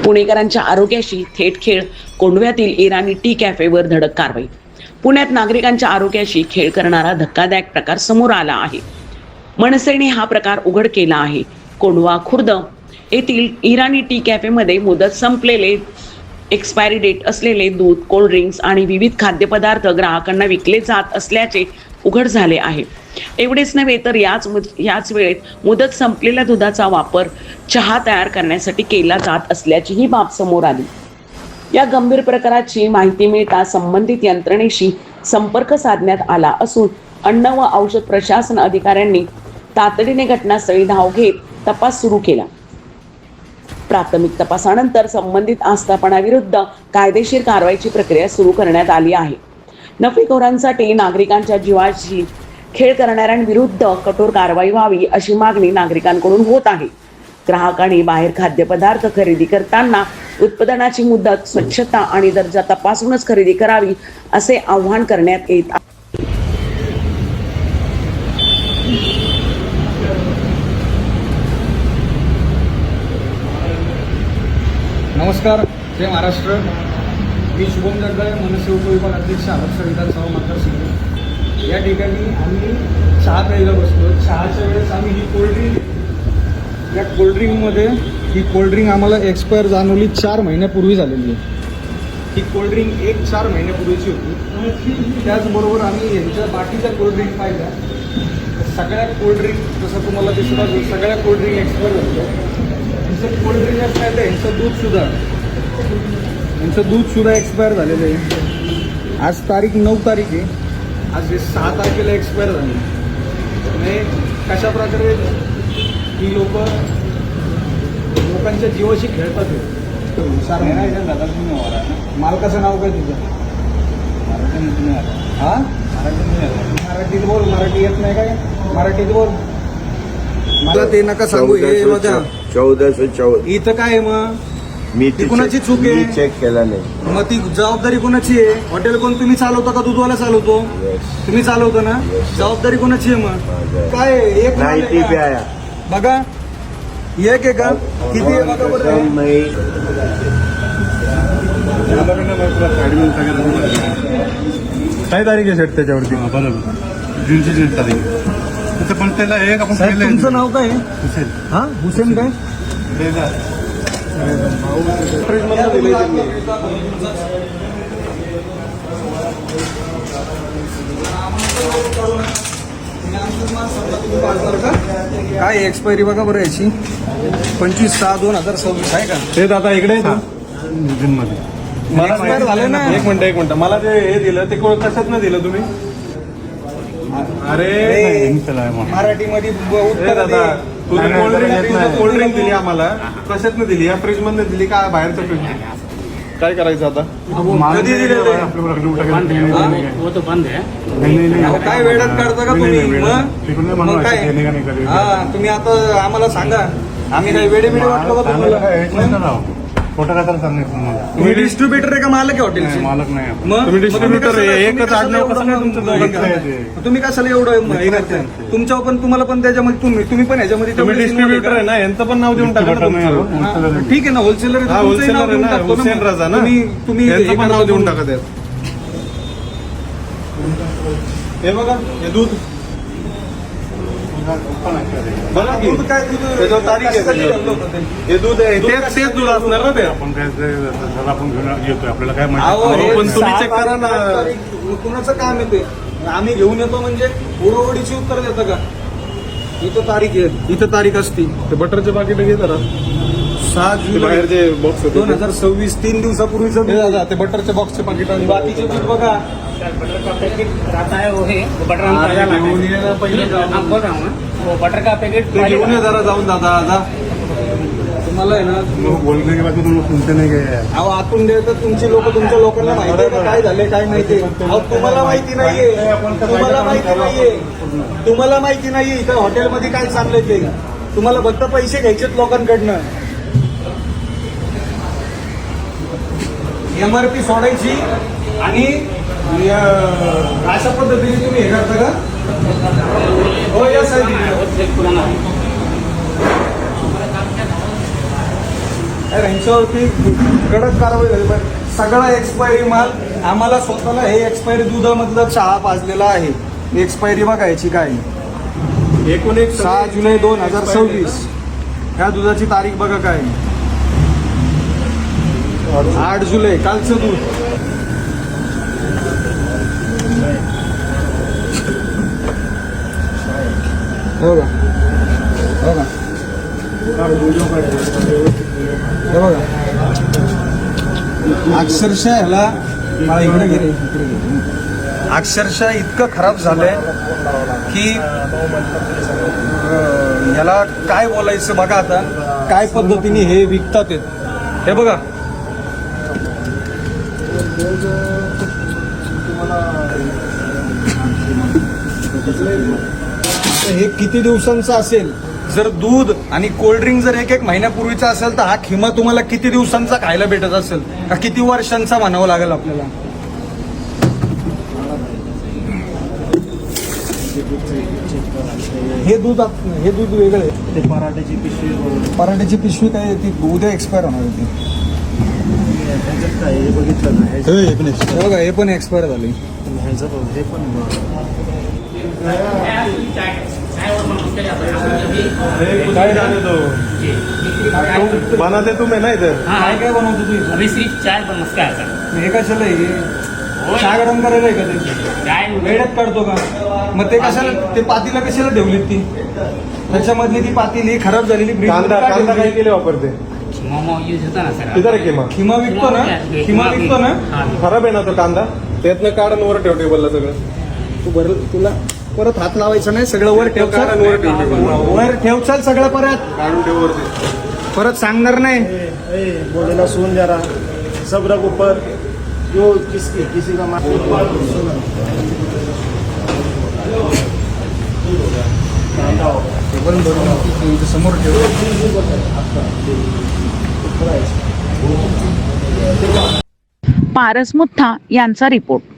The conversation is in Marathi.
पुणेकरांच्या आरोग्याशी थेट खेळ, कोंढव्यातील इराणी टी कॅफेवर धडक कारवाई. पुण्यात नागरिकांच्या आरोग्याशी खेळ करणारा धक्कादायक प्रकार समोर आला आहे. मनसेने हा प्रकार उघड केला आहे. कोंढवा खुर्द येथील इराणी टी कॅफेमध्ये मुदत संपलेले, एक्सपायरी डेट असलेले दूध, कोल्ड ड्रिंक्स आणि विविध खाद्यपदार्थ ग्राहकांना विकले जात असल्याचे उघड झाले आहे. एवढेच नव्हे तर याच वेळेत मुदत संपलेल्या दुधाचा वापर चहा तयार करण्यासाठी केला जात असल्याची ही बाब समोर आली. या गंभीर प्रकाराची माहिती मिळताच संबंधित यंत्रणेशी संपर्क साधण्यात आला असून अन्न व औषध प्रशासन अधिकाऱ्यांनी तातडीने घटनास्थळी धाव घेत तपास सुरू केला. प्राथमिक तपासानंतर संबंधित आस्थापनाविरुद्ध कायदेशीर कारवाईची प्रक्रिया सुरू करण्यात आली आहे. नफेखोरांसाठी नागरिकांच्या जीवाशी खेळ करणाऱ्यांविरुद्ध कठोर कारवाई व्हावी अशी मागणी नागरिकांकडून होत आहे. ग्राहकांनी बाहेर खाद्यपदार्थ खरेदी करताना उत्पादनाची मुदत, स्वच्छता आणि दर्जा तपासूनच खरेदी करावी असे आवाहन करण्यात येत आहे. नमस्कार, जय महाराष्ट्र. मी शुभम जगदाळे, मनसे उपविभाग अध्यक्ष, आदर्श विधानसभा मतदारसंघ. या ठिकाणी आम्ही चहा प्यायला बसलो. चहाच्या वेळेस आम्ही ही कोल्ड्रिंक, या कोल्ड्रिंकमध्ये ही कोल्ड्रिंक आम्हाला एक्सपायर जाणवली 4 महिन्यापूर्वी झालेली आहे. ही कोल्ड्रिंक 4 महिन्यापूर्वीची होती. त्याचबरोबर आम्ही यांच्या बाकीच्या कोल्ड्रिंक पाहिल्या. सगळ्या कोल्ड्रिंक, जसं तुम्हाला दिसत असेल, सगळ्या कोल्ड्रिंक एक्सपायर झाल्या. यांचं कोल्ड्रिंकच नाही तर यांचं दूधसुद्धा एक्सपायर झालेलं आहे. आज तारीख 9 तारीख आहे. आज हे 6 तारखेला एक्सपायर झाले. म्हणजे कशा प्रकारे ही लोकांच्या जीवाशी खेळतात. मालकाचं नाव काय तुझं? हां, मराठीत बोल. मराठी येत नाही काय? मराठीत बोल. मला ते नका सांगू. हे बघा 1414. इथं काय आहे मग? मी ती कुणाची चूक आहे? मी चेक केला नाही. मग ती जबाबदारी कोणाची आहे? हॉटेल कोण, तुम्ही चालवता का दूधवाला चालवतो? तुम्ही चालवता ना? जबाबदारी कोणाची आहे मग? काय एक नाही ती प्याया बघा, एक आहे का? किती आहे बघा बरं. काय तारीख आहे सेट त्याच्यावरती? बरोबर, जूनची तारीख. तिथं पण त्याला एक आपण साहेब, तुमचं नाव काय आहे? हुसेन. हां, हुसेन काय? काय एक्सपायरी बघा बरं याची, 25/6/2026 आहे का? ते आता इकडे मध्ये मला एक्सपायर झालं ना. एक मिनिट मला ते हे दिलं ते कशात न दिलं तुम्ही? अरे मराठीमध्ये दादा, कोल्ड्रिंक दिली आम्हाला, कशात न दिली? या फ्रीज मधनं दिली का बाहेरच्या फ्रीज? काय करायचं आता? कधी दिले? काय वेळात काढता का तुम्ही? मग काय? तुम्ही आता आम्हाला सांगा, आम्ही काही वेळे वाटलो का तुम्हाला? खोटं काय तर सांगायचं. तुम्ही डिस्ट्रीब्युटर आहे का मालक आहे हॉटेलचे? मालक नाही. मग तुम्ही डिस्ट्रीब्युटर आहे. एकच आडनाव कसं काय तुमचं दोघांचं? तुम्ही कशाला एवढं हे करताय? तुमच्या पण, तुम्हाला पण त्याच्यामध्ये तुम्ही पण ह्याच्यामध्ये तुम्ही डिस्ट्रीब्युटर आहे ना, यांचं पण नाव देऊन टाका. ठीक आहे ना, होलसेलर होलसेलर ना, हुसेन रजा ना, तुम्ही यांचं पण नाव देऊन टाका त्यात. हे बघा, हे दूध बघा की, दूध काय? त्याच्यावर तारीख आहे त्याच्यावर. हे दूध आहे, तेच दूध असणार ना ते. आपण काय आपण घेऊन येतोय, आपल्याला काय अहो, माहिती? हे पण तुम्ही 6 check करा ना. तारीख कुणाचं काम येते? आम्ही घेऊन येतो म्हणजे उडवडीची उत्तर देतं का? इथं तारीख आहे, इथं तारीख असती. ते बटरचे पाकिट घे जरा. 6 जुलै बाहेरचे बॉक्स 2026, 3 दिवसापूर्वीचं हे दादा, ते बटरचे बॉक्सचे पाकिट आणि बाकीचे दूध बघा. बटर का पैकेट रहता है वो है, वो बटर हम ताजा लाते घेऊन हैं. ये ना पहिले. हम बोल रहा हूँ ना, वो बटर का पैकेट ते घेऊन ये जरा जाऊन दादा. जा. तुम्हाला आहे ना, बोलणे के बाद तुम लोग सुनते नहीं गए. अहो आतून देतात तुमची लोक, तुमच्या लोकांना माहिती आहे का काय झाले काय नाही ते? अहो तुम्हाला माहिती नाहीये, तुम्हाला माहिती नाहीये, तुम्हाला माहिती नाहीये इथं हॉटेलमध्ये काय चाललंय ते. तुम्हाला फक्त पैसे घ्यायचेत लोकांकडनं. MRP सोडायची आणि अशा पद्धतीने तुम्ही हे करता का? हो, या साहेब. तर यांच्यावरती कडक कारवाई झाली पाहिजे. सगळा एक्सपायरी माल आम्हाला स्वतःला हे एक्सपायरी दुधामधलं चहा पाजलेला आहे. एक्सपायरी बघा याची काय 6 जुलै 2026. ह्या दुधाची तारीख बघा काय 8 जुलै कालचं दूध. हो का हो का हे बघा अक्षरशः ह्याला मला इकडे गेले अक्षरशः इतकं खराब झालंय की ह्याला काय बोलायचं बघा. आता काय पद्धतीने हे विकतात हे बघा. हे किती दिवसांचं असेल. जर दूध आणि कोल्ड्रिंक जर 1 महिन्यापूर्वीचा असेल तर हा खिमा तुम्हाला किती दिवसांचा खायला भेटत असेल का किती वर्षांचा म्हणावं लागेल आपल्याला. हे दूध वेगळं आहे. ते पराठ्याची पिशवी काय ती उद्या एक्सपायर होणार होती. काय बघितलं नाही हे बघा हे पण एक्सपायर झाले. हे पण काय जाने दो बनाते तुम्ही नाही तर काय काय बनवतो तू इथं? अभी सिर्फ चाय पर मस्का है सर. हे कशाला आहे चहा गरम करायला आहे का ते चाय वेळेत काढतो का. मग ते कशाला ते पातीला कशाला ठेवलीत ती त्याच्यामधली ती पातीली खराब झालेली फ्रीज कांदा काय केले वापरते मोमो यूज होता ना सर. किती रे किमा खिमा विकतो ना हाँ. खराब आहे ना तो कांदा त्यातनं काढून वर ठेव टेबलला सगळं. तू बरं तुला परत हात लावायचा नाही. सगळं वर ठेव काढून वर ठेव टेबलला. वर ठेवचाल सगळं परत काढून ठेव वरती. परत सांगणार नाही. बोलेला सुन जरा सब रख ऊपर जो किसी का टेबल भरून समोर ठेव. पारस मुथा यांचा रिपोर्ट.